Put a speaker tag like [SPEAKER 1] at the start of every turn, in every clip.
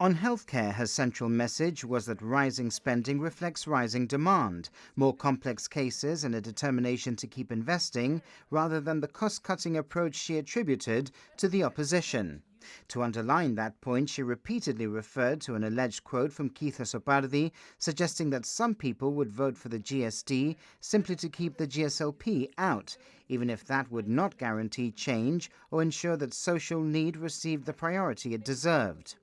[SPEAKER 1] On healthcare, her central message was that rising spending reflects rising demand, more complex cases and a determination to keep investing, rather than the cost-cutting approach she attributed to the opposition. To underline that point, she repeatedly referred to an alleged quote from Keith Osopardi suggesting that some people would vote for the GST simply to keep the GSLP out, even if that would not guarantee change or ensure that social need received the priority it deserved.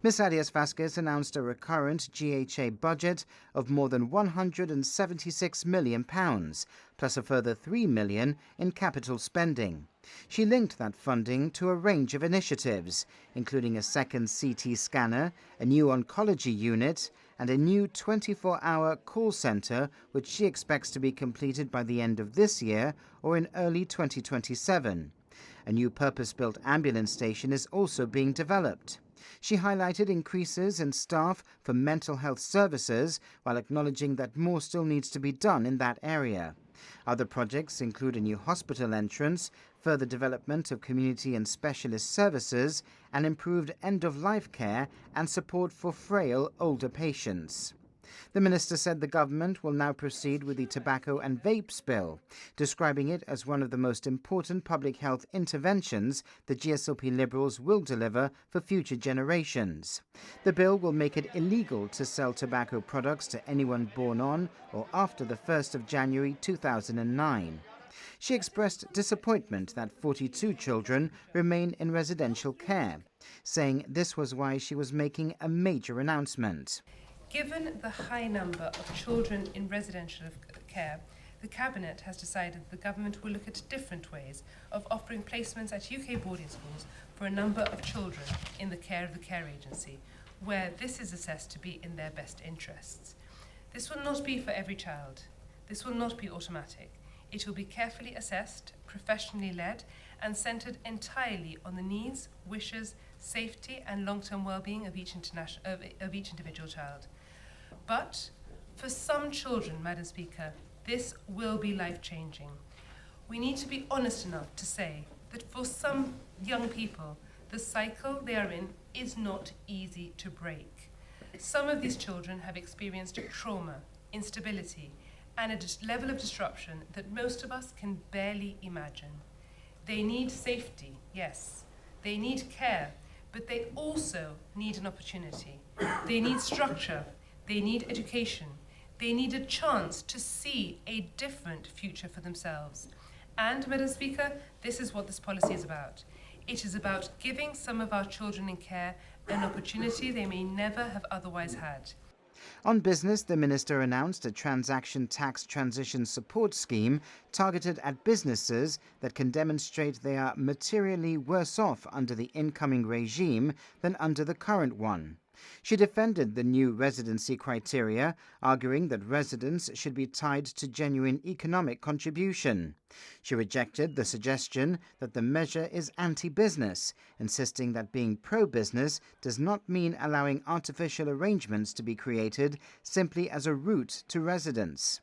[SPEAKER 1] Ms. Arias-Vasquez announced a recurrent GHA budget of more than £176 million, plus a further £3 million in capital spending. She linked that funding to a range of initiatives, including a second CT scanner, a new oncology unit, and a new 24-hour call center, which she expects to be completed by the end of this year or in early 2027. A new purpose-built ambulance station is also being developed. She highlighted increases in staff for mental health services while acknowledging that more still needs to be done in that area. Other projects include a new hospital entrance, further development of community and specialist services, and improved end-of-life care and support for frail older patients. The minister said the government will now proceed with the tobacco and vapes bill, describing it as one of the most important public health interventions the GSLP Liberals will deliver for future generations. The bill will make it illegal to sell tobacco products to anyone born on or after the 1st of January 2009. She expressed disappointment that 42 children remain in residential care, saying this was why she was making a major announcement.
[SPEAKER 2] Given the high number of children in residential care, the Cabinet has decided the government will look at different ways of offering placements at UK boarding schools for a number of children in the care of the care agency, where this is assessed to be in their best interests. This will not be for every child. This will not be automatic. It will be carefully assessed, professionally led, and centred entirely on the needs, wishes, safety and long-term well-being of each individual child. But for some children, Madam Speaker, this will be life-changing. We need to be honest enough to say that for some young people, the cycle they are in is not easy to break. Some of these children have experienced trauma, instability, and a level of disruption that most of us can barely imagine. They need safety, yes. They need care, but they also need an opportunity. They need structure. They need education. They need a chance to see a different future for themselves. And, Madam Speaker, this is what this policy is about. It is about giving some of our children in care an opportunity they may never have otherwise had.
[SPEAKER 1] On business, the minister announced a transaction tax transition support scheme targeted at businesses that can demonstrate they are materially worse off under the incoming regime than under the current one. She defended the new residency criteria, arguing that residence should be tied to genuine economic contribution. She rejected the suggestion that the measure is anti-business, insisting that being pro-business does not mean allowing artificial arrangements to be created simply as a route to residence.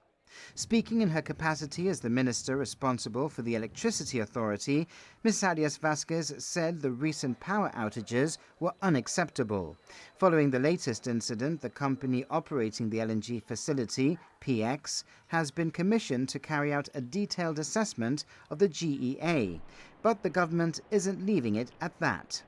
[SPEAKER 1] Speaking in her capacity as the minister responsible for the Electricity Authority, Ms. Arias-Vasquez said the recent power outages were unacceptable. Following the latest incident, the company operating the LNG facility, PX, has been commissioned to carry out a detailed assessment of the GEA, but the government isn't leaving it at that.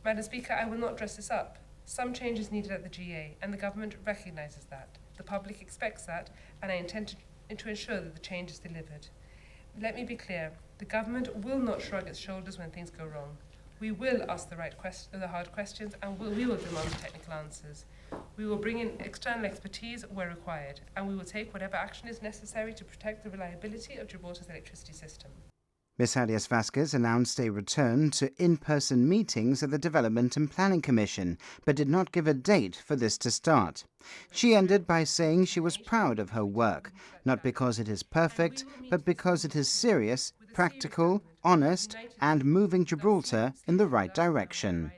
[SPEAKER 2] Madam Speaker, I will not dress this up. Some change is needed at the GEA, and the government recognises that. The public expects that, and I intend to ensure that the change is delivered. Let me be clear, the government will not shrug its shoulders when things go wrong. We will ask the hard questions, and we will demand technical answers. We will bring in external expertise where required, and we will take whatever action is necessary to protect the reliability of Gibraltar's electricity system.
[SPEAKER 1] Ms. Arias-Vasquez announced a return to in-person meetings at the Development and Planning Commission, but did not give a date for this to start. She ended by saying she was proud of her work, not because it is perfect, but because it is serious, practical, honest, and moving Gibraltar in the right direction.